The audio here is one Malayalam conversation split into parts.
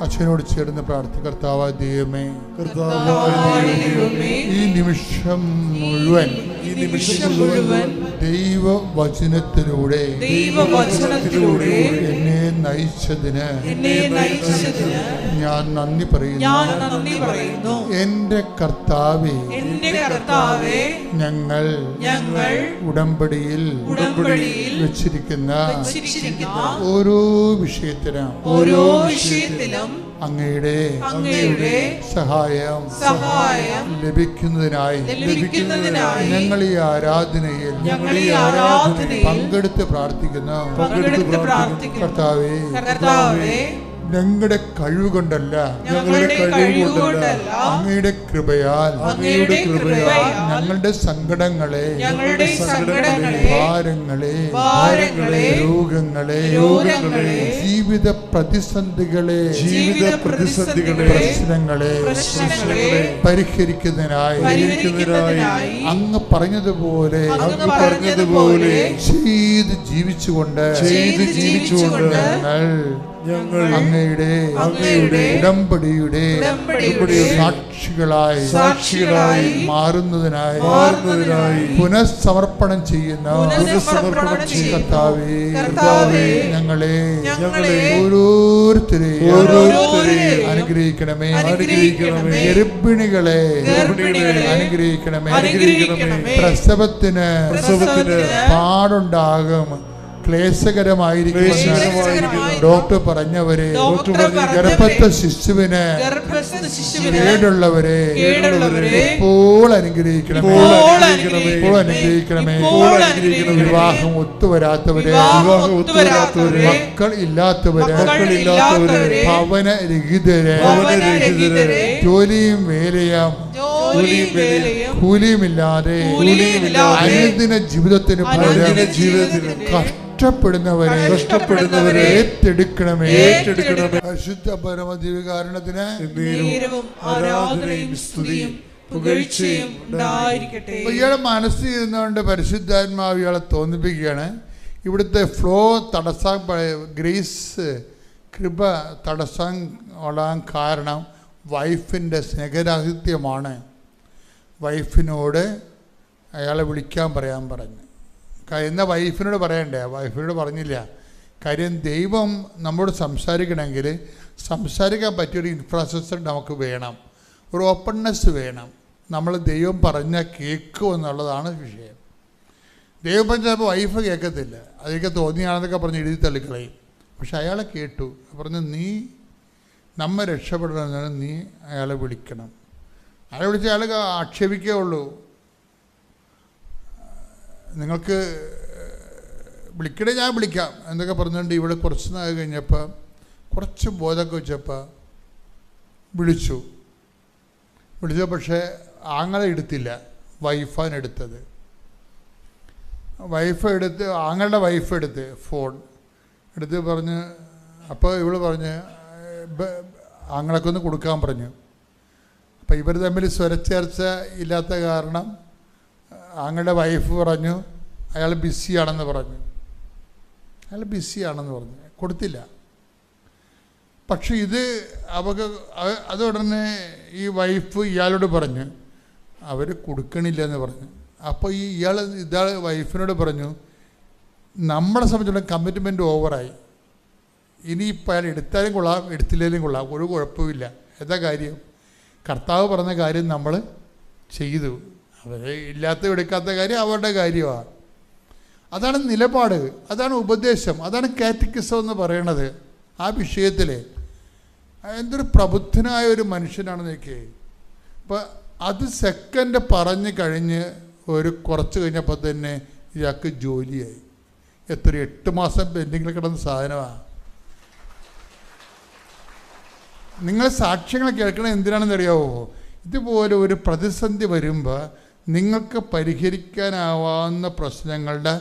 അച്ഛനോട് ചേർന്ന് പ്രാർത്ഥിക്കുക. കർത്താവായ ദൈവമേ, ഈ നിമിഷം മുഴുവൻ ദൈവവചനത്തിലൂടെ എന്നെ നയിച്ചതിന് ഞാൻ നന്ദി പറയുന്നു. എന്റെ കർത്താവേ, ഞങ്ങൾ ഉടമ്പടിയിൽ വെച്ചിരിക്കുന്ന ഓരോ വിഷയത്തിനും അങ്ങയുടെ സഹായം ലഭിക്കുന്നതിനായി ഞങ്ങൾ ഈ ആരാധനയിൽ പങ്കെടുത്ത് പ്രാർത്ഥിക്കുന്നു. കർത്താവേ, ഞങ്ങളുടെ കഴിവ് കൊണ്ടല്ല, അങ്ങയുടെ കൃപയാൽ ഞങ്ങളുടെ സങ്കടങ്ങളെ, ഭാരങ്ങളെ, രോഗങ്ങളെ, ജീവിത പ്രതിസന്ധികളെ, പ്രശ്നങ്ങളെ പരിഹരിക്കുന്നതിനായി അങ്ങ് പറഞ്ഞതുപോലെ ചെയ്ത് ജീവിച്ചുകൊണ്ട് ഞങ്ങൾ അങ്ങയുടെ ഉടമ്പടിയുടെ സാക്ഷികളായി മാറുന്നതിനായി പുനഃസമർപ്പണം ചെയ്യുന്ന കർത്താവേ, ഞങ്ങളെ ഓരോരുത്തരെയും അനുഗ്രഹിക്കണമേ. ഗർഭിണികളെ അനുഗ്രഹിക്കണമേ. പ്രസവത്തിന് പാടുണ്ടാകും, ക്ലേശകരമായിരിക്കും ഡോക്ടർ പറഞ്ഞവരെ, ഗർഭസ്ഥ ശിശുവിന് കേടുള്ളവരെ ഇപ്പോൾ അനുഗ്രഹിക്കണമേ. വിവാഹം ഒത്തുവരാത്തവരെ, മക്കൾ ഇല്ലാത്തവരെ, ഭവനരഹിതരെ, ജോലിയും വേലയും കൂലിയുമില്ലാതെ അനുദിന ജീവിതത്തിന് കഷ്ടപ്പെടുന്നവരെ ഏറ്റെടുക്കണമേ. പരിശുദ്ധ പരമദിവ്യകാരുണ്യത്തിന് ഇയാളെ മനസ്സിൽ ഇരുന്നുകൊണ്ട് പരിശുദ്ധാത്മാവ് ഇയാളെ തോന്നിപ്പിക്കുകയാണ്. ഇവിടുത്തെ ഫ്ലോ തടസ്സം, ഗ്രേസ് കൃപ തടസ്സം ഓടാൻ കാരണം വൈഫിൻ്റെ സ്നേഹരാഹിത്യമാണ്. വൈഫിനോട് അയാളെ വിളിക്കാൻ പറയാൻ പറഞ്ഞു. എന്നാൽ വൈഫിനോട് പറയണ്ടേ? വൈഫിനോട് പറഞ്ഞില്ല. കാര്യം ദൈവം നമ്മോട് സംസാരിക്കണമെങ്കിൽ സംസാരിക്കാൻ പറ്റിയൊരു ഇൻഫ്രാസ്ട്രക്ചർ നമുക്ക് വേണം, ഒരു ഓപ്പൺനെസ് വേണം. നമ്മൾ ദൈവം പറഞ്ഞാൽ കേൾക്കുമെന്നുള്ളതാണ് വിഷയം. ദൈവം പറഞ്ഞപ്പോൾ വൈഫ് കേൾക്കത്തില്ല, അതൊക്കെ തോന്നിയാണെന്നൊക്കെ പറഞ്ഞ് എഴുതി തള്ളിക്കളയും. പക്ഷെ അയാളെ കേട്ടു. പറഞ്ഞു, നീ നമ്മെ രക്ഷപ്പെടണമെന്നാണ്, നീ അയാളെ വിളിക്കണം. അയാളെ വിളിച്ച് അയാൾ ആക്ഷേപിക്കുകയുള്ളൂ. നിങ്ങൾക്ക് വിളിക്കണേ ഞാൻ വിളിക്കാം എന്നൊക്കെ പറഞ്ഞുകൊണ്ട് ഇവിടെ കുറച്ച് നാൾ കഴിഞ്ഞപ്പോൾ കുറച്ച് ബോധമൊക്കെ വെച്ചപ്പോൾ വിളിച്ചു. പക്ഷേ ആങ്ങളെ എടുത്തില്ല, വൈഫാണ് എടുത്തത്. ആങ്ങളുടെ വൈഫ് എടുത്ത് ഫോൺ എടുത്ത് പറഞ്ഞ്, അപ്പോൾ ഇവള് പറഞ്ഞ് ആങ്ങളൊക്കെ ഒന്ന് കൊടുക്കാൻ പറഞ്ഞു. അപ്പോൾ ഇവർ തമ്മിൽ സ്വരച്ചേർച്ച ഇല്ലാത്ത കാരണം ആങ്ങളുടെ വൈഫ് പറഞ്ഞു അയാൾ ബിസിയാണെന്ന് പറഞ്ഞു. കൊടുത്തില്ല. പക്ഷെ ഇത് അത് ഉടനെ ഈ വൈഫ് ഇയാളോട് പറഞ്ഞു അവർ കൊടുക്കണില്ല എന്ന് പറഞ്ഞു. അപ്പോൾ ഇയാൾ വൈഫിനോട് പറഞ്ഞു, നമ്മളെ സംബന്ധിച്ചുള്ള കമ്മിറ്റ്മെൻറ്റ് ഓവറായി, ഇനിയിപ്പോൾ അയാൾ എടുത്താലും കൊള്ളാം എടുത്തില്ലെങ്കിലും കൊള്ളാം, ഒരു കുഴപ്പമില്ല. എന്താ കാര്യം? കർത്താവ് പറഞ്ഞ കാര്യം നമ്മൾ ചെയ്തു. അവർ ഇല്ലാത്ത എടുക്കാത്ത കാര്യം അവരുടെ കാര്യമാണ്. അതാണ് നിലപാട്, അതാണ് ഉപദേശം, അതാണ് കാറ്റക്കിസം എന്ന് പറയണത്. ആ വിഷയത്തിൽ എന്തൊരു പ്രബുദ്ധനായ ഒരു മനുഷ്യനാണെന്നൊക്കെ. അപ്പോൾ അത് സെക്കൻഡ് പറഞ്ഞ് കഴിഞ്ഞ് കുറച്ച് കഴിഞ്ഞപ്പോൾ തന്നെ ഇയാൾക്ക് ജോലിയായി. 8 മാസം പെൻഡിങ്ങിൽ കിടന്ന സാധനമാണ്. നിങ്ങൾ സാക്ഷ്യങ്ങൾ കേൾക്കണം എന്തിനാണെന്ന് അറിയാവോ? ഇതുപോലെ ഒരു പ്രതിസന്ധി വരുമ്പോൾ നിങ്ങൾക്ക് പരിഹരിക്കാനാവാവുന്ന പ്രശ്നങ്ങളുടെ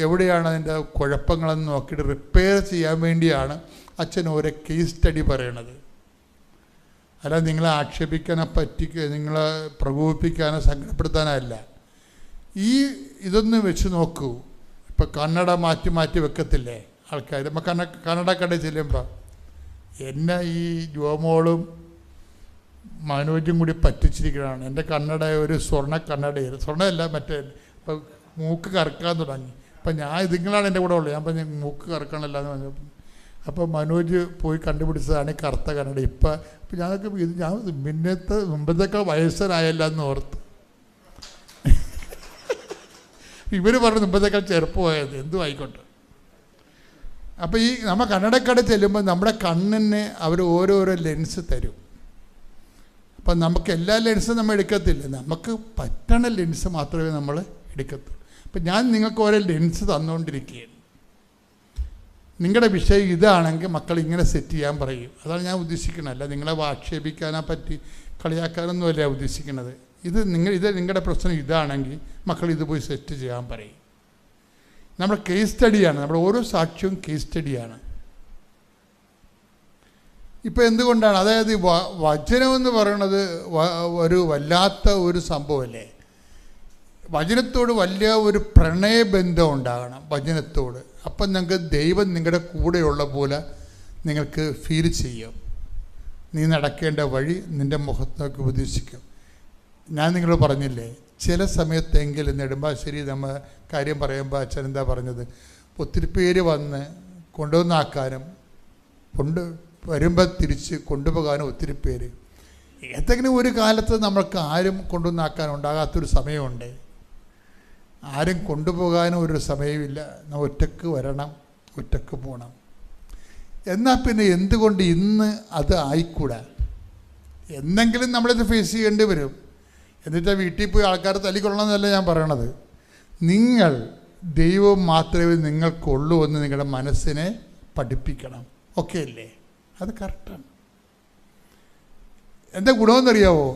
എവിടെയാണ് അതിൻ്റെ കുഴപ്പങ്ങളെന്ന് നോക്കിയിട്ട് റിപ്പയർ ചെയ്യാൻ വേണ്ടിയാണ് അച്ഛൻ ഓരോ കേസ് സ്റ്റഡി പറയണത്. അല്ല നിങ്ങളെ ആക്ഷേപിക്കാനോ നിങ്ങളെ പ്രകോപിപ്പിക്കാനോ സങ്കടപ്പെടുത്താനല്ല. ഇതൊന്ന് വെച്ച് നോക്കൂ. ഇപ്പോൾ കന്നഡ മാറ്റി വെക്കത്തില്ലേ ആൾക്കാർ? നമ്മൾ കന്നഡ കടയിൽ ചെല്ലുമ്പോൾ എന്നെ ഈ ജോമോളും മനോജും കൂടി പറ്റിച്ചിരിക്കുകയാണ്. എൻ്റെ കണ്ണട ഒരു സ്വർണ്ണ കണ്ണടയായിരുന്നു, സ്വർണ്ണമല്ല മറ്റേ. ഇപ്പം മൂക്ക് കറക്കാൻ തുടങ്ങി. അപ്പം നിങ്ങളാണ് എൻ്റെ കൂടെ ഉള്ളത്. ഞാൻ പറഞ്ഞു മൂക്ക് കറക്കണമല്ല എന്ന് പറഞ്ഞു. അപ്പോൾ മനോജ് പോയി കണ്ടുപിടിച്ചതാണ് ഈ കറുത്ത കണ്ണട. ഇപ്പം ഞങ്ങൾക്ക് ഇത് ഞാൻ മുമ്പത്തേക്കാൾ വയസ്സനായല്ല എന്ന് ഓർത്ത്. ഇവർ പറഞ്ഞു മുമ്പത്തേക്കാൾ ചെറുപ്പമായത്. എന്തും ആയിക്കോട്ടെ. അപ്പോൾ ഈ നമ്മൾ കണ്ണടക്കട ചെല്ലുമ്പോൾ നമ്മുടെ കണ്ണിന് അവർ ഓരോരോ ലെൻസ് തരും. അപ്പം നമുക്ക് എല്ലാ ലെൻസും നമ്മൾ എടുക്കത്തില്ല, നമുക്ക് പറ്റണ ലെൻസ് മാത്രമേ നമ്മൾ എടുക്കത്തുള്ളൂ. അപ്പം ഞാൻ നിങ്ങൾക്ക് ഓരോ ലെൻസ് തന്നുകൊണ്ടിരിക്കുകയാണ്. നിങ്ങളുടെ വിഷയം ഇതാണെങ്കിൽ മക്കൾ ഇങ്ങനെ സെറ്റ് ചെയ്യാൻ പറയും. അതാണ് ഞാൻ ഉദ്ദേശിക്കുന്നത്. അല്ല നിങ്ങളെ ആക്ഷേപിക്കാനെ പറ്റി കളിയാക്കാനൊന്നുമല്ല ഉദ്ദേശിക്കുന്നത്. ഇത് നിങ്ങളുടെ പ്രശ്നം ഇതാണെങ്കിൽ മക്കൾ ഇത് പോയി സെറ്റ് ചെയ്യാൻ പറയും. നമ്മുടെ കേസ് സ്റ്റഡിയാണ്, നമ്മുടെ ഓരോ സാക്ഷ്യവും കേസ് സ്റ്റഡിയാണ്. ഇപ്പം എന്തുകൊണ്ടാണ്, അതായത് വചനമെന്ന് പറയണത് ഒരു വല്ലാത്ത ഒരു സംഭവമല്ലേ. വചനത്തോട് വലിയ ഒരു പ്രണയബന്ധം ഉണ്ടാകണം വചനത്തോട്. അപ്പം നിങ്ങൾക്ക് ദൈവം നിങ്ങളുടെ കൂടെയുള്ള പോലെ നിങ്ങൾക്ക് ഫീൽ ചെയ്യും. നീ നടക്കേണ്ട വഴി നിൻ്റെ മുഖത്തേക്ക് ഉപദേശിക്കും. ഞാൻ നിങ്ങളോട് പറഞ്ഞില്ലേ, ചില സമയത്തെങ്കിലും നെടുമ്പാശ്ശേരി നമ്മൾ കാര്യം പറയുമ്പോൾ അച്ഛൻ എന്താ പറഞ്ഞത്, ഒത്തിരി പേര് വന്ന് കൊണ്ടുവന്നാക്കാനും വരുമ്പോൾ തിരിച്ച് കൊണ്ടുപോകാനും ഒത്തിരി പേര്. ഏതെങ്കിലും ഒരു കാലത്ത് നമ്മൾക്ക് ആരും കൊണ്ടുവന്നാക്കാൻ ഉണ്ടാകാത്തൊരു സമയമുണ്ട്. ആരും കൊണ്ടുപോകാനും ഒരു സമയമില്ല. നമ്മൾ ഒറ്റക്ക് വരണം, ഒറ്റക്ക് പോകണം. എന്നാൽ പിന്നെ എന്തുകൊണ്ട് ഇന്ന് അത് ആയിക്കൂടാ? എന്നെങ്കിലും നമ്മളിത് ഫേസ് ചെയ്യേണ്ടി വരും. എന്നിട്ടാൽ വീട്ടിൽ പോയി ആൾക്കാർ തല്ലിക്കൊള്ളണമെന്നല്ല ഞാൻ പറയണത്. നിങ്ങൾ ദൈവം മാത്രമേ നിങ്ങൾക്കുള്ളൂ എന്ന് നിങ്ങളുടെ മനസ്സിനെ പഠിപ്പിക്കണം. ഓക്കെ അല്ലേ? അത് കറക്റ്റാണ്. എന്താ ഗുണമെന്നറിയാവോ?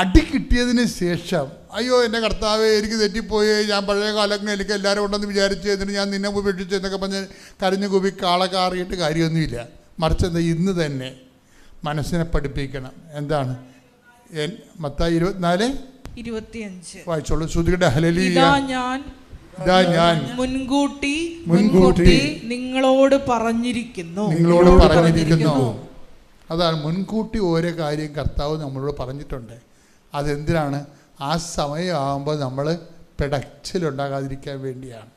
അടി കിട്ടിയതിന് ശേഷം അയ്യോ എൻ്റെ കർത്താവേ എനിക്ക് തെറ്റിപ്പോയി, ഞാൻ പഴയ കാലങ്ങളിൽ എനിക്ക് എല്ലാവരും ഉണ്ടെന്ന് വിചാരിച്ച് എന്നിട്ട് ഞാൻ നിന്നെ ഉപേക്ഷിച്ചു എന്നൊക്കെ പറഞ്ഞ് കരഞ്ഞു കൂപ്പി കാറിയിട്ട് കാര്യമൊന്നുമില്ല. മറിച്ച് എന്താ, ഇന്ന് തന്നെ മനസ്സിനെ പഠിപ്പിക്കണം. എന്താണ്? മത്തായി 24:25 വായിച്ചോളൂ. ശ്രുതിയുടെ ഹല്ലേലൂയ. ഇതാ ഞാൻ മുൻകൂട്ടി നിങ്ങളോട് പറഞ്ഞിരിക്കുന്നു. അതാണ് മുൻകൂട്ടി ഓരോ കാര്യം കർത്താവ് നമ്മളോട് പറഞ്ഞിട്ടുണ്ട്. അതെന്തിനാണ്? ആ സമയമാകുമ്പോൾ നമ്മൾ പിടച്ചിലുണ്ടാകാതിരിക്കാൻ വേണ്ടിയാണ്.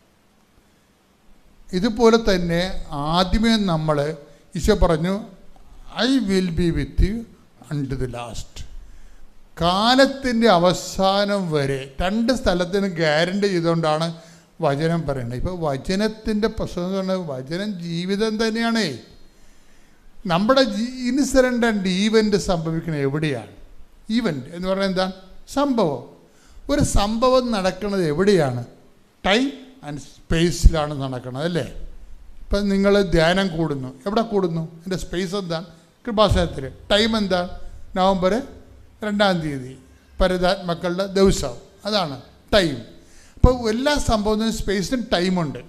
ഇതുപോലെ തന്നെ ആദ്യമേ നമ്മൾ ഈശോ പറഞ്ഞു, I will be with you unto the last. കാലത്തിൻ്റെ അവസാനം വരെ 2 സ്ഥലത്തിന് ഗ്യാരണ്ടി ചെയ്തുകൊണ്ടാണ് വചനം പറയുന്നത്. ഇപ്പോൾ വചനത്തിൻ്റെ പ്രശ്നം എന്ന് പറഞ്ഞാൽ വചനം ജീവിതം തന്നെയാണേ. നമ്മുടെ ഇൻസിഡൻ്റ് ആൻഡ് ഈവൻ്റ് സംഭവിക്കുന്നത് എവിടെയാണ്? ഈവൻ്റ് എന്ന് പറഞ്ഞാൽ എന്താ? സംഭവം. ഒരു സംഭവം നടക്കുന്നത് എവിടെയാണ്? ടൈം ആൻഡ് സ്പേസിലാണ് നടക്കുന്നത്, അല്ലേ? ഇപ്പം നിങ്ങൾ ധ്യാനം കൂടുന്നു, എവിടെ കൂടുന്നു? എൻ്റെ സ്പേസ് എന്താണ്? കൃപാസനത്തിൽ. ടൈം എന്താ? നവംബർ 2-ാം തീയതി പരിതാത്മക്കളുടെ ദിവസം. അതാണ് ടൈം. അപ്പോൾ എല്ലാ സംഭവത്തിനും സ്പേസും ടൈമുണ്ട്.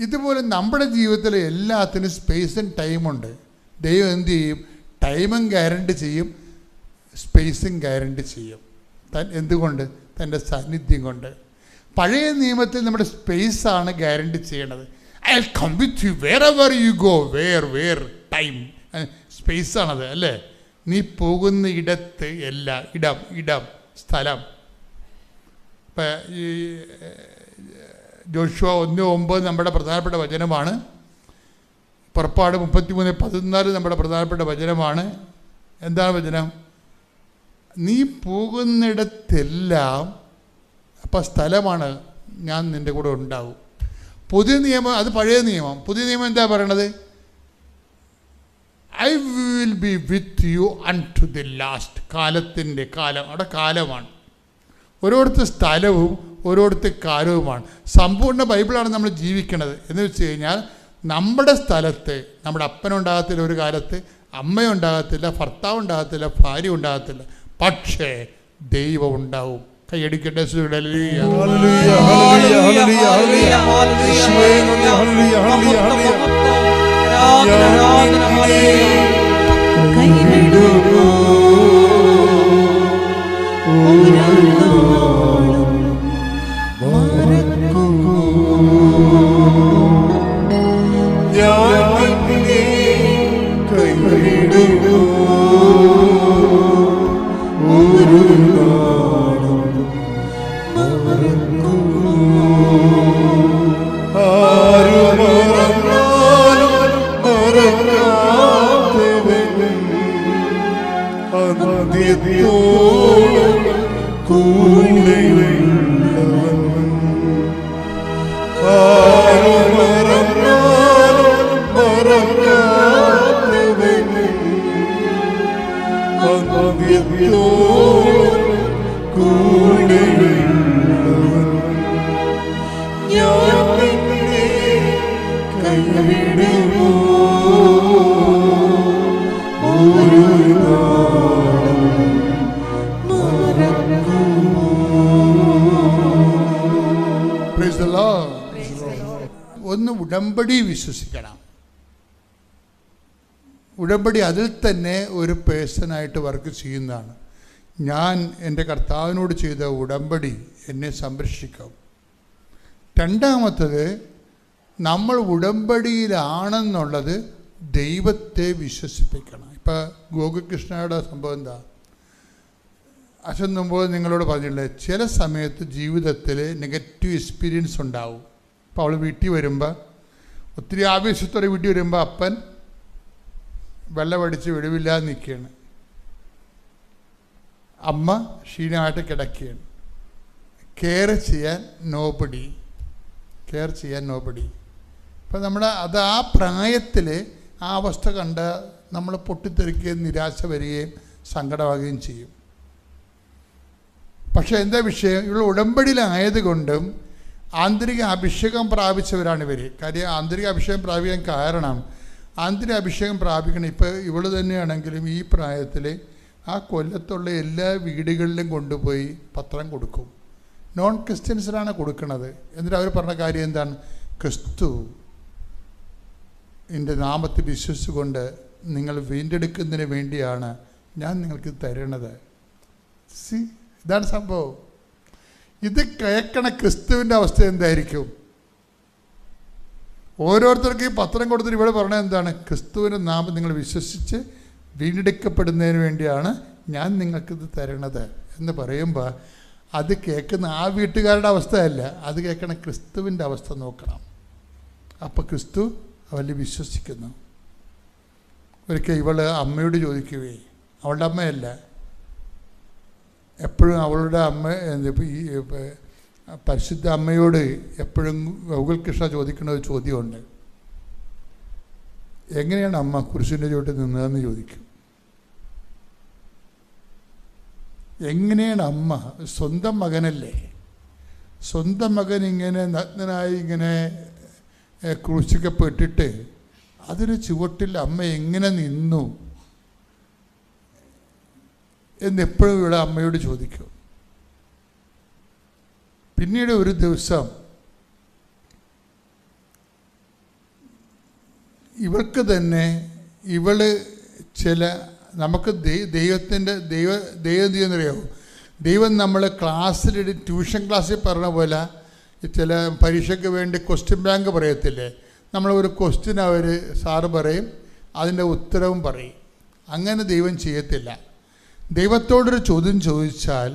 ഇതുപോലെ നമ്മുടെ ജീവിതത്തിൽ എല്ലാത്തിനും സ്പേസും ടൈമുണ്ട്. ദൈവം എന്ത് ചെയ്യും? ടൈമും ഗ്യാരണ്ടി ചെയ്യും, സ്പേസും ഗ്യാരണ്ടി ചെയ്യും. എന്തുകൊണ്ട്? തൻ്റെ സാന്നിധ്യം കൊണ്ട്. പഴയ നിയമത്തിൽ നമ്മുടെ സ്പേസാണ് ഗ്യാരണ്ടി ചെയ്യണത്. I will come with you wherever you go. Time സ്പേസാണത്, അല്ലേ? നീ പോകുന്ന ഇടത്ത് ഇടം സ്ഥലം. ഇപ്പം ഈ ജോഷുവ 1:9 നമ്മുടെ പ്രധാനപ്പെട്ട വചനമാണ്. പുറപ്പാട് 33:14 നമ്മുടെ പ്രധാനപ്പെട്ട വചനമാണ്. എന്താണ് വചനം? നീ പോകുന്നിടത്തെല്ലാം, അപ്പം സ്ഥലമാണ്, ഞാൻ നിൻ്റെ കൂടെ ഉണ്ടാവും. പുതിയ നിയമം, അത് പഴയ നിയമം. പുതിയ നിയമം എന്താ പറയണത്? I will be with you unto the last. കാലം അവിടെ കാലമാണ്. ഓരോരുത്ത സ്ഥലവും ഓരോരുത്ത കാലവുമാണ്. സമ്പൂർണ്ണ ബൈബിളാണ് നമ്മൾ ജീവിക്കുന്നത്. എന്ന് വെച്ച് കഴിഞ്ഞാൽ നമ്മുടെ സ്ഥലത്ത് നമ്മുടെ അപ്പനുണ്ടാകത്തില്ല ഒരു കാലത്ത്, അമ്മയുണ്ടാകത്തില്ല, ഭർത്താവ് ഉണ്ടാകത്തില്ല, ഭാര്യ ഉണ്ടാകത്തില്ല. പക്ഷേ ദൈവം ഉണ്ടാവും. കൈയടിക്കട്ടെ. ഒന്ന് ഉടമ്പടി വിശ്വസിക്കണം. ഉടമ്പടി അതിൽ തന്നെ ഒരു പേഴ്സണായിട്ട് വർക്ക് ചെയ്യുന്നതാണ്. ഞാൻ എൻ്റെ കർത്താവിനോട് ചെയ്ത ഉടമ്പടി എന്നെ സംരക്ഷിക്കും. രണ്ടാമത്തത്, നമ്മൾ ഉടമ്പടിയിലാണെന്നുള്ളത് ദൈവത്തെ വിശ്വസിപ്പിക്കണം. ഇപ്പം ഗോകുകൃഷ്ണയുടെ സംഭവം എന്താ? അച്ഛൻ മുമ്പ് നിങ്ങളോട് പറഞ്ഞില്ലേ, ചില സമയത്ത് ജീവിതത്തിൽ നെഗറ്റീവ് എക്സ്പീരിയൻസ് ഉണ്ടാവും. അപ്പോൾ അവൾ വീട്ടിൽ വരുമ്പോൾ, ഒത്തിരി ആവേശത്തോടെ വീട്ടിൽ വരുമ്പോൾ അപ്പൻ വെള്ളമടിച്ച് വെളിവില്ലാതെ നിൽക്കുകയാണ്, അമ്മ ക്ഷീണമായിട്ട് കിടക്കുകയാണ്. കെയർ ചെയ്യാൻ നോബഡി. അപ്പം അത് ആ പ്രായത്തിൽ ആ അവസ്ഥ കണ്ട് നമ്മൾ പൊട്ടിത്തെറിക്കുകയും നിരാശ വരികയും സങ്കടമാകുകയും ചെയ്യും. പക്ഷേ എന്താ വിഷയം? ഇവൾ ഉടമ്പടിയിലായതുകൊണ്ടും ആന്തരിക അഭിഷേകം പ്രാപിച്ചവരാണ് ഇവർ. കാര്യം ആന്തരിക അഭിഷേകം പ്രാപിക്കാൻ കാരണം, ആന്തരിക അഭിഷേകം പ്രാപിക്കണം. ഇപ്പോൾ ഇവൾ തന്നെയാണെങ്കിലും ഈ പ്രായത്തിൽ ആ കൊല്ലത്തുള്ള എല്ലാ വീടുകളിലും കൊണ്ടുപോയി പത്രം കൊടുക്കും. നോൺ ക്രിസ്ത്യൻസിനാണ് കൊടുക്കുന്നത്. എന്നിട്ട് അവർ പറഞ്ഞ കാര്യം എന്താണ്? ക്രിസ്തു എൻ്റെ നാമത്തിൽ വിശ്വസിച്ചുകൊണ്ട് നിങ്ങൾ വീണ്ടെടുക്കുന്നതിന് വേണ്ടിയാണ് ഞാൻ നിങ്ങൾക്ക് തരണത്. ഇതാണ് സംഭവം. ഇത് കേൾക്കണ ക്രിസ്തുവിൻ്റെ അവസ്ഥ എന്തായിരിക്കും? ഓരോരുത്തർക്കും ഈ പത്രം കൊടുത്തിട്ട് ഇവിടെ പറഞ്ഞത് എന്താണ്? ക്രിസ്തുവിൻ്റെ നാമം നിങ്ങൾ വിശ്വസിച്ച് വീണ്ടെടുക്കപ്പെടുന്നതിന് വേണ്ടിയാണ് ഞാൻ നിങ്ങൾക്കിത് തരണത് എന്ന് പറയുമ്പോൾ അത് കേൾക്കുന്ന ആ വീട്ടുകാരുടെ അവസ്ഥയല്ല, അത് കേൾക്കണ ക്രിസ്തുവിൻ്റെ അവസ്ഥ നോക്കണം. അപ്പോൾ ക്രിസ്തു അവരിൽ വിശ്വസിക്കുന്നു. ഒരിക്കൽ ഇവൾ അമ്മയോട് ചോദിക്കുകയെ, അവളുടെ അമ്മയല്ല, എപ്പോഴും അവളുടെ അമ്മ ഈ പരിശുദ്ധ അമ്മയോട് എപ്പോഴും ഗൗകുൽകൃഷ്ണ ചോദിക്കുന്ന ഒരു ചോദ്യമുണ്ട്. എങ്ങനെയാണ് അമ്മ കുരിശിൻ്റെ ചുവട്ടിൽ നിന്നതെന്ന് ചോദിക്കും. എങ്ങനെയാണ് അമ്മ? സ്വന്തം മകനല്ലേ, സ്വന്തം മകൻ ഇങ്ങനെ നഗ്നനായി ഇങ്ങനെ ക്രൂശിക്കപ്പെട്ടിട്ട് അതിന് ചുവട്ടിൽ അമ്മ എങ്ങനെ നിന്നു എന്നെപ്പോഴും ഇവിടെ അമ്മയോട് ചോദിക്കും. പിന്നീട് ഒരു ദിവസം ഇവൾക്ക് തന്നെ ചില നമുക്ക് ദൈവം ചെയ്യുന്നറിയാമോ? ദൈവം നമ്മൾ ക്ലാസ്സിൽ ട്യൂഷൻ ക്ലാസ്സിൽ പറഞ്ഞ പോലെ ചില പരീക്ഷയ്ക്ക് വേണ്ടി ക്വസ്റ്റ്യൻ ബാങ്ക് പറയത്തില്ലേ, നമ്മളൊരു ക്വസ്റ്റ്യൻ സാറ് പറയും, അതിൻ്റെ ഉത്തരവും പറയും. അങ്ങനെ ദൈവം ചെയ്യത്തില്ല. ദൈവത്തോടൊരു ചോദ്യം ചോദിച്ചാൽ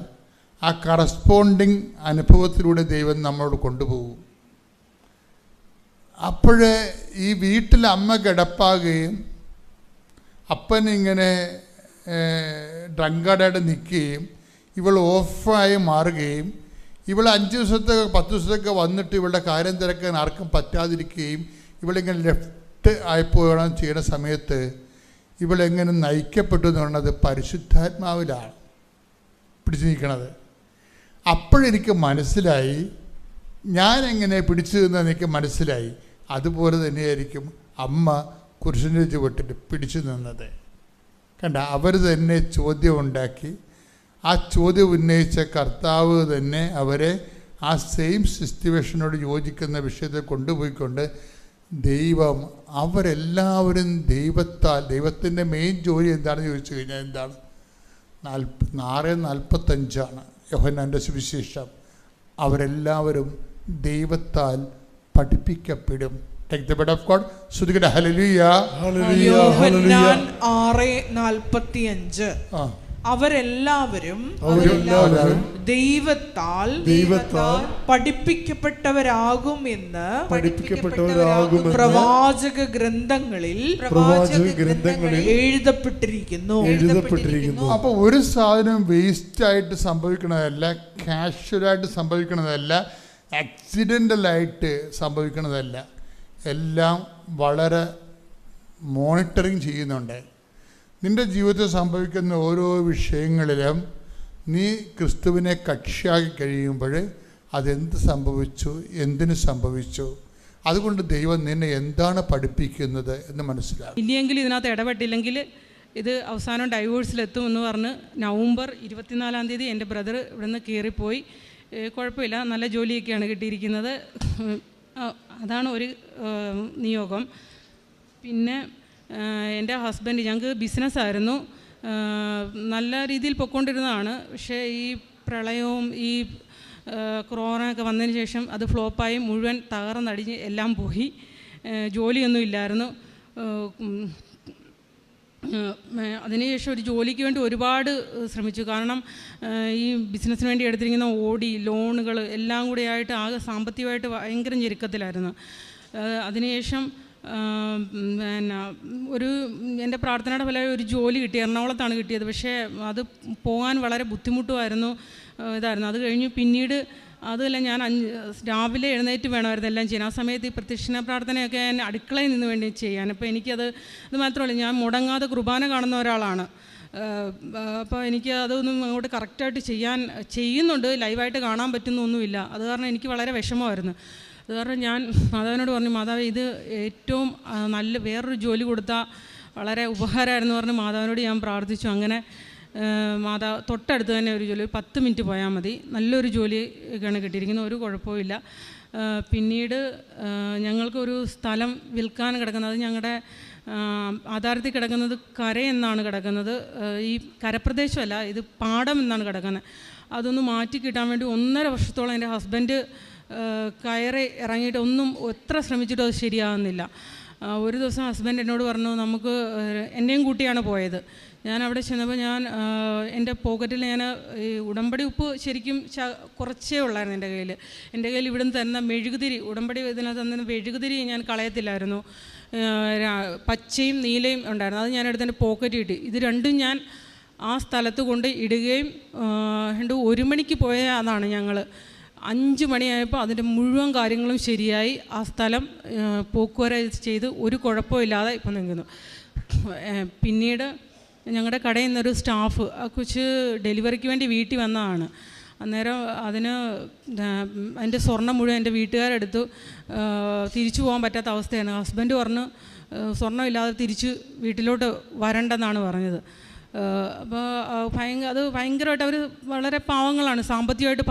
ആ കറസ്പോണ്ടിങ് അനുഭവത്തിലൂടെ ദൈവം നമ്മളോട് കൊണ്ടുപോകും. അപ്പോഴേ ഈ വീട്ടിൽ അമ്മ കിടപ്പാകുകയും അപ്പൻ ഇങ്ങനെ ഡ്രങ്കടായിട്ട് നിൽക്കുകയും ഇവൾ ഓഫായി മാറുകയും ഇവൾ 5 ദിവസത്തേക്ക് 10 ദിവസത്തേക്ക് വന്നിട്ട് ഇവളുടെ കാര്യം തിരക്കാൻ ആർക്കും പറ്റാതിരിക്കുകയും ഇവളിങ്ങനെ ലെഫ്റ്റ് ആയിപ്പോകണം ചെയ്യുന്ന സമയത്ത് ഇവളെങ്ങനെ നയിക്കപ്പെട്ടു എന്ന് പറയുന്നത് പരിശുദ്ധാത്മാവിലാണ് പിടിച്ചു നിൽക്കണത്. അപ്പോഴെനിക്ക് മനസ്സിലായി, ഞാനെങ്ങനെ പിടിച്ചു നിന്നെന്ന് എനിക്ക് മനസ്സിലായി. അതുപോലെ തന്നെയായിരിക്കും അമ്മ കുരിശിൻ്റെ ചുവട്ടിൽ പിടിച്ചു നിന്നത്. കണ്ട, അവർ തന്നെ ചോദ്യം ഉണ്ടാക്കി, ആ ചോദ്യം ഉന്നയിച്ച കർത്താവ് തന്നെ അവരെ ആ സെയിം സിറ്റുവേഷനോട് യോജിക്കുന്ന വിഷയത്തെ കൊണ്ടുപോയിക്കൊണ്ട് ദൈവം അവരെല്ലാവരും ദൈവത്തിൻ്റെ മെയിൻ ജോലി എന്താണെന്ന് ചോദിച്ചു കഴിഞ്ഞാൽ എന്താണ്? 6:45 യോഹന്നാൻ്റെ സുവിശേഷം. അവരെല്ലാവരും ദൈവത്താൽ പഠിപ്പിക്കപ്പെടും Take the word of God. ശ്രുതികട ഹല്ലേലൂയ. യോഹന്നാൻ 6:45. അവരെല്ലാവരും ദൈവത്താൽ പഠിപ്പിക്കപ്പെട്ടവരാകും എന്ന് പ്രവാചക ഗ്രന്ഥങ്ങളിൽ എഴുതപ്പെട്ടിരിക്കുന്നു. അപ്പൊ ഒരു സാധനം വേസ്റ്റ് ആയിട്ട് സംഭവിക്കണതല്ല, കാഷ്വലായിട്ട് സംഭവിക്കണതല്ല, ആക്സിഡൻ്റലായിട്ട് സംഭവിക്കണതല്ല. എല്ലാം വളരെ മോണിറ്ററിങ് ചെയ്യുന്നുണ്ട്. നിൻ്റെ ജീവിതത്തിൽ സംഭവിക്കുന്ന ഓരോ വിഷയങ്ങളിലും നീ ക്രിസ്തുവിനെ കക്ഷിയാക്കി കഴിയുമ്പോൾ അതെന്ത് സംഭവിച്ചു, എന്തിനു സംഭവിച്ചു, അതുകൊണ്ട് ദൈവം നിന്നെ എന്താണ് പഠിപ്പിക്കുന്നത് എന്ന് മനസ്സിലാകും. ഇനിയെങ്കിൽ ഇതിനകത്ത് ഇടപെട്ടില്ലെങ്കിൽ ഇത് അവസാനം ഡൈവോഴ്സിലെത്തും എന്ന് പറഞ്ഞ് നവംബർ 24 എൻ്റെ ബ്രദർ ഇവിടുന്ന് കയറിപ്പോയി. കുഴപ്പമില്ല, നല്ല ജോലിയൊക്കെയാണ് കിട്ടിയിരിക്കുന്നത്. അതാണ് ഒരു നിയോഗം. പിന്നെ എൻ്റെ ഹസ്ബൻഡ്, ഞങ്ങൾക്ക് ബിസിനസ്സായിരുന്നു, നല്ല രീതിയിൽ പൊയ്ക്കൊണ്ടിരുന്നതാണ്. പക്ഷേ ഈ പ്രളയവും ഈ കൊറോണയൊക്കെ വന്നതിന് ശേഷം അത് ഫ്ലോപ്പായി മുഴുവൻ തകർന്നടിഞ്ഞ് എല്ലാം പോയി. ജോലിയൊന്നും ഇല്ലായിരുന്നു. അതിനുശേഷം ഒരു ജോലിക്ക് വേണ്ടി ഒരുപാട് ശ്രമിച്ചു. കാരണം ഈ ബിസിനസ്സിന് വേണ്ടി എടുത്തിരിക്കുന്ന ലോണുകൾ എല്ലാം കൂടി ആയിട്ട് ആകെ സാമ്പത്തികമായിട്ട് ഭയങ്കര ഞെരുക്കത്തിലായിരുന്നു. അതിനുശേഷം എൻ്റെ പ്രാർത്ഥനയുടെ ഫലമായി ഒരു ജോലി കിട്ടി. എറണാകുളത്താണ് കിട്ടിയത്. പക്ഷേ അത് പോകാൻ വളരെ ബുദ്ധിമുട്ടുമായിരുന്നു, ഇതായിരുന്നു. അത് കഴിഞ്ഞ് പിന്നീട് അതല്ല, ഞാൻ രാവിലെ എഴുന്നേറ്റ് വേണമായിരുന്നു എല്ലാം ചെയ്യാൻ. ആ സമയത്ത് ഈ പ്രദക്ഷിണ പ്രാർത്ഥനയൊക്കെ ഞാൻ അടുക്കളയിൽ നിന്ന് വേണ്ടി ചെയ്യാൻ. അപ്പോൾ എനിക്കത് മാത്രമല്ല, ഞാൻ മുടങ്ങാതെ കുർബാന കാണുന്ന ഒരാളാണ്. അപ്പോൾ എനിക്ക് അതൊന്നും അങ്ങോട്ട് കറക്റ്റായിട്ട് ചെയ്യുന്നുണ്ട്, ലൈവായിട്ട് കാണാൻ പറ്റുന്നൊന്നുമില്ല. അത് കാരണം എനിക്ക് വളരെ വിഷമമായിരുന്നു. അത് കാരണം ഞാൻ മാതാവിനോട് പറഞ്ഞു, മാതാവ് ഇത് ഏറ്റവും നല്ല വേറൊരു ജോലി കൊടുത്താൽ വളരെ ഉപകാരമായിരുന്നു പറഞ്ഞ് മാതാവിനോട് ഞാൻ പ്രാർത്ഥിച്ചു. അങ്ങനെ മാതാവ് തൊട്ടടുത്ത് തന്നെ ഒരു ജോലി, 10 മിനിറ്റ് പോയാൽ മതി, നല്ലൊരു ജോലിയൊക്കെയാണ് കിട്ടിയിരിക്കുന്നത്, ഒരു കുഴപ്പമില്ല. പിന്നീട് ഞങ്ങൾക്കൊരു സ്ഥലം വിൽക്കാൻ കിടക്കുന്നത്, അത് ഞങ്ങളുടെ ആധാരത്തിൽ കിടക്കുന്നത് കരയെന്നാണ് കിടക്കുന്നത്. ഈ കരപ്രദേശമല്ല, ഇത് പാടം എന്നാണ് കിടക്കുന്നത്. അതൊന്ന് മാറ്റി കിട്ടാൻ വേണ്ടി 1.5 വർഷത്തോളം എൻ്റെ ഹസ്ബൻഡ് കയറി ഇറങ്ങിയിട്ട് എത്ര ശ്രമിച്ചിട്ടും അത് ശരിയാകുന്നില്ല. ഒരു ദിവസം ഹസ്ബൻഡ് എന്നോട് പറഞ്ഞു, നമുക്ക് എന്നെയും കൂട്ടിയാണ് പോയത്. ഞാൻ അവിടെ ചെന്നപ്പോൾ എൻ്റെ പോക്കറ്റിൽ ഈ ഉടമ്പടി ഉപ്പ് ശരിക്കും കുറച്ചേ ഉള്ളായിരുന്നു എൻ്റെ കയ്യിൽ ഇവിടുന്ന് തരുന്ന മെഴുകുതിരി, ഉടമ്പടി ഇതിനകത്ത് തന്ന മെഴുകുതിരി ഞാൻ കളയത്തില്ലായിരുന്നു. പച്ചയും നീലയും ഉണ്ടായിരുന്നു, അത് ഞാനെടുത്ത് എൻ്റെ പോക്കറ്റ് ഇട്ട്. ഇത് രണ്ടും ഞാൻ ആ സ്ഥലത്ത് കൊണ്ട് ഇടുകയും 1 മണിക്ക് പോയ അതാണ് ഞങ്ങൾ. 5 മണിയായപ്പോൾ അതിൻ്റെ മുഴുവൻ കാര്യങ്ങളും ശരിയായി. ആ സ്ഥലം പോക്കുവര ചെയ്ത് ഒരു കുഴപ്പമില്ലാതെ ഇപ്പം നിൽക്കുന്നു. പിന്നീട് ഞങ്ങളുടെ കടയിൽ നിന്നൊരു സ്റ്റാഫ്, ആ കൊച്ച് ഡെലിവറിക്ക് വേണ്ടി വീട്ടിൽ വന്നതാണ്. അന്നേരം അതിൻ്റെ സ്വർണ്ണം മുഴുവൻ എൻ്റെ വീട്ടുകാരെടുത്തു. തിരിച്ചു പോകാൻ പറ്റാത്ത അവസ്ഥയാണ്. ഹസ്ബൻഡ് പറഞ്ഞു സ്വർണ്ണമില്ലാതെ തിരിച്ച് വീട്ടിലോട്ട് വരണ്ടെന്നാണ് പറഞ്ഞത്. അപ്പോൾ അത് ഭയങ്കരമായിട്ട് അവർ വളരെ പാവങ്ങളാണ്, സാമ്പത്തികമായിട്ട്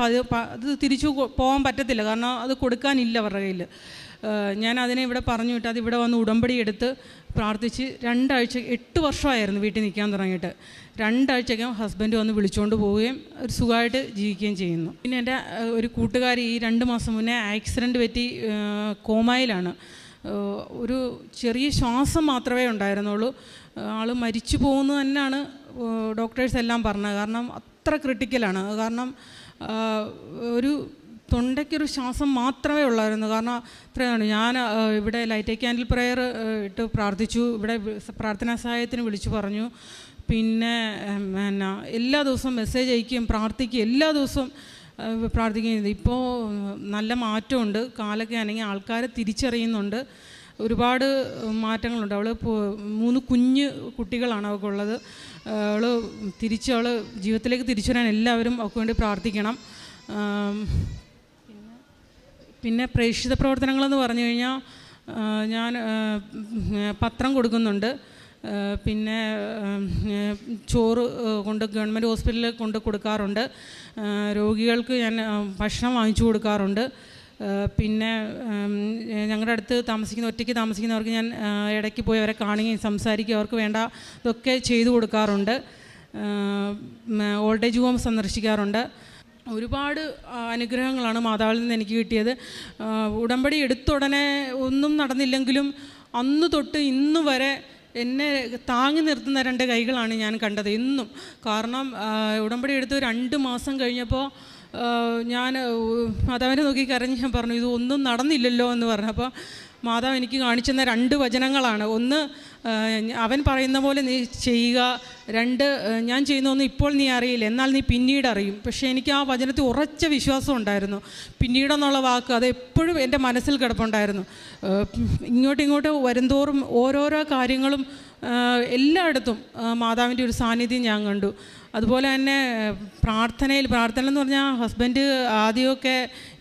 അത് തിരിച്ചു പോകാൻ പറ്റത്തില്ല, കാരണം അത് കൊടുക്കാനില്ല അവരുടെ കയ്യിൽ. ഞാൻ അതിനെ ഇവിടെ പറഞ്ഞു വിട്ട് അതിവിടെ വന്ന് ഉടമ്പടി എടുത്ത് പ്രാർത്ഥിച്ച് 2 ആഴ്ച, 8 വർഷമായിരുന്നു വീട്ടിൽ നിൽക്കാൻ തുടങ്ങിയിട്ട്. 2 ആഴ്ചയ്ക്കും ഹസ്ബൻഡ് വന്ന് വിളിച്ചുകൊണ്ട് പോവുകയും ഒരു സുഖമായിട്ട് ജീവിക്കുകയും ചെയ്യുന്നു. പിന്നെ എൻ്റെ ഒരു കൂട്ടുകാരി ഈ 2 മാസം മുന്നേ ആക്സിഡൻറ്റ് പറ്റി കോമായിലാണ്. ഒരു ചെറിയ ശ്വാസം മാത്രമേ ഉണ്ടായിരുന്നുള്ളൂ. ആൾ മരിച്ചു പോകുന്നത് തന്നെയാണ് ഡോക്ടേഴ്സ് എല്ലാം പറഞ്ഞത്. കാരണം അത്ര ക്രിട്ടിക്കലാണ്. കാരണം ഒരു തൊണ്ടയ്ക്കൊരു ശ്വാസം മാത്രമേ ഉള്ളായിരുന്നു. കാരണം അത്രയാണ്. ഞാൻ ഇവിടെ ലൈറ്റ് ക്യാൻഡിൽ പ്രയർ ഇട്ട് പ്രാർത്ഥിച്ചു, ഇവിടെ പ്രാർത്ഥനാ സഹായത്തിന് വിളിച്ചു പറഞ്ഞു. പിന്നെ എല്ലാ ദിവസവും മെസ്സേജ് അയക്കുകയും പ്രാർത്ഥിക്കുകയും എല്ലാ ദിവസവും പ്രാർത്ഥിക്കുകയും ചെയ്തു. ഇപ്പോൾ നല്ല മാറ്റമുണ്ട്. കാലൊക്കെ ആണെങ്കിൽ ആൾക്കാരെ തിരിച്ചറിയുന്നുണ്ട്. ഒരുപാട് മാറ്റങ്ങളുണ്ട്. അവൾ 3 കുഞ്ഞ് കുട്ടികളാണ് അവൾക്കുള്ളത്. അവൾ ജീവിതത്തിലേക്ക് തിരിച്ചു വരാൻ എല്ലാവരും അവൾക്ക് വേണ്ടി പ്രാർത്ഥിക്കണം. പിന്നെ പ്രേക്ഷിത പ്രവർത്തനങ്ങളെന്ന് പറഞ്ഞു കഴിഞ്ഞാൽ ഞാൻ പത്രം കൊടുക്കുന്നുണ്ട്. പിന്നെ ചോറ് ഗവൺമെൻറ് ഹോസ്പിറ്റലിൽ കൊടുക്കാറുണ്ട്. രോഗികൾക്ക് ഞാൻ ഭക്ഷണം വാങ്ങിച്ചു കൊടുക്കാറുണ്ട്. പിന്നെ ഞങ്ങളുടെ അടുത്ത് ഒറ്റയ്ക്ക് താമസിക്കുന്നവർക്ക് ഞാൻ ഇടയ്ക്ക് പോയി അവരെ കാണുകയും സംസാരിക്കുകയും അവർക്ക് വേണ്ട ഇതൊക്കെ ചെയ്തു കൊടുക്കാറുണ്ട്. ഓൾഡ് ഏജ് ഹോം സന്ദർശിക്കാറുണ്ട്. ഒരുപാട് അനുഗ്രഹങ്ങളാണ് മാതാവിൽ നിന്ന് എനിക്ക് കിട്ടിയത്. ഉടമ്പടി എടുത്ത ഉടനെ ഒന്നും നടന്നില്ലെങ്കിലും അന്ന് തൊട്ട് ഇന്ന് വരെ എന്നെ താങ്ങി നിർത്തുന്ന 2 കൈകളാണ് ഞാൻ കണ്ടത് എന്നും. കാരണം ഉടമ്പടി എടുത്ത് 2 മാസം കഴിഞ്ഞപ്പോൾ ഞാൻ മാതാവിനെ നോക്കി കരഞ്ഞ് ഞാൻ പറഞ്ഞു, ഇത് ഒന്നും നടന്നില്ലല്ലോ എന്ന് പറഞ്ഞു. അപ്പോൾ മാതാവ് എനിക്ക് കാണിച്ചെന്ന 2 വചനങ്ങളാണ്. ഒന്ന്, അവൻ പറയുന്ന പോലെ നീ ചെയ്യുക. 2, ഞാൻ ചെയ്യുന്നതൊന്നും ഇപ്പോൾ നീ അറിയില്ല, എന്നാൽ നീ പിന്നീട് അറിയും. പക്ഷേ എനിക്ക് ആ വചനത്തിൽ ഉറച്ച വിശ്വാസം ഉണ്ടായിരുന്നു. പിന്നീടെന്നുള്ള വാക്ക് അത് എപ്പോഴും എൻ്റെ മനസ്സിൽ കിടപ്പുണ്ടായിരുന്നു. ഇങ്ങോട്ടിങ്ങോട്ട് വരുന്തോറും ഓരോരോ കാര്യങ്ങളും എല്ലായിടത്തും മാതാവിൻ്റെ ഒരു സാന്നിധ്യം ഞാൻ കണ്ടു. അതുപോലെ തന്നെ പ്രാർത്ഥന എന്ന് പറഞ്ഞാൽ ഹസ്ബൻഡ് ആദ്യമൊക്കെ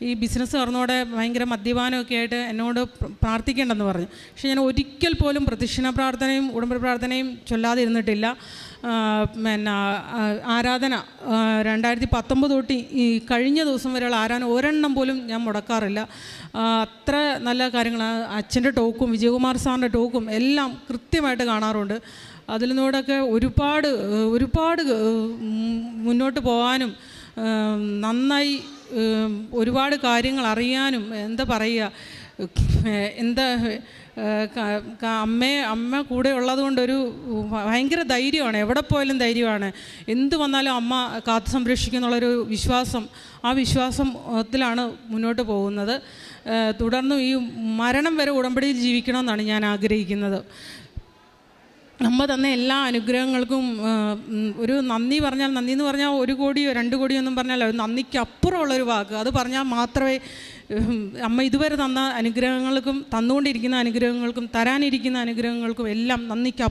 ഈ ബിസിനസ് തുറന്നോടെ ഭയങ്കര മദ്യപാനമൊക്കെ ആയിട്ട് എന്നോട് പ്രാർത്ഥിക്കേണ്ടെന്ന് പറഞ്ഞു. പക്ഷേ ഞാൻ ഒരിക്കൽ പോലും പ്രദക്ഷിണ പ്രാർത്ഥനയും ഉടമ്പടി പ്രാർത്ഥനയും ചൊല്ലാതിരുന്നിട്ടില്ല. പിന്നെ ആരാധന 2019 തൊട്ട് ഈ കഴിഞ്ഞ ദിവസം വരെയുള്ള ആരാധന ഒരെണ്ണം പോലും ഞാൻ മുടക്കാറില്ല. അത്ര നല്ല കാര്യങ്ങളാണ്. അച്ഛൻ്റെ ടോക്കും വിജയകുമാർ സാറിൻ്റെ ടോക്കും എല്ലാം കൃത്യമായിട്ട് കാണാറുണ്ട്. അതിൽ നിന്നോടൊക്കെ ഒരുപാട് മുന്നോട്ട് പോകാനും നന്നായി ഒരുപാട് കാര്യങ്ങൾ അറിയാനും എന്താ പറയുക, അമ്മ കൂടെ ഉള്ളത് കൊണ്ടൊരു ഭയങ്കര ധൈര്യമാണ്. എവിടെ പോയാലും ധൈര്യമാണ്. എന്ത് വന്നാലും അമ്മ കാത്തു സംരക്ഷിക്കുന്നുള്ളൊരു വിശ്വാസം, ആ വിശ്വാസത്തിലാണ് മുന്നോട്ട് പോകുന്നത്. തുടർന്നും ഈ മരണം വരെ ഉടമ്പടിയിൽ ജീവിക്കണമെന്നാണ് ഞാൻ ആഗ്രഹിക്കുന്നത്. അമ്മ തന്ന എല്ലാ അനുഗ്രഹങ്ങൾക്കും ഒരു നന്ദി എന്ന് പറഞ്ഞാൽ 1 കോടിയോ 2 കോടിയോ ഒന്നും പറഞ്ഞാൽ നന്ദിക്ക് അപ്പുറമുള്ളൊരു വാക്ക്. അത് പറഞ്ഞാൽ മാത്രമേ അമ്മ ഇതുവരെ തന്ന അനുഗ്രഹങ്ങൾക്കും തന്നുകൊണ്ടിരിക്കുന്ന അനുഗ്രഹങ്ങൾക്കും തരാനിരിക്കുന്ന അനുഗ്രഹങ്ങൾക്കും എല്ലാം നന്ദിക്ക്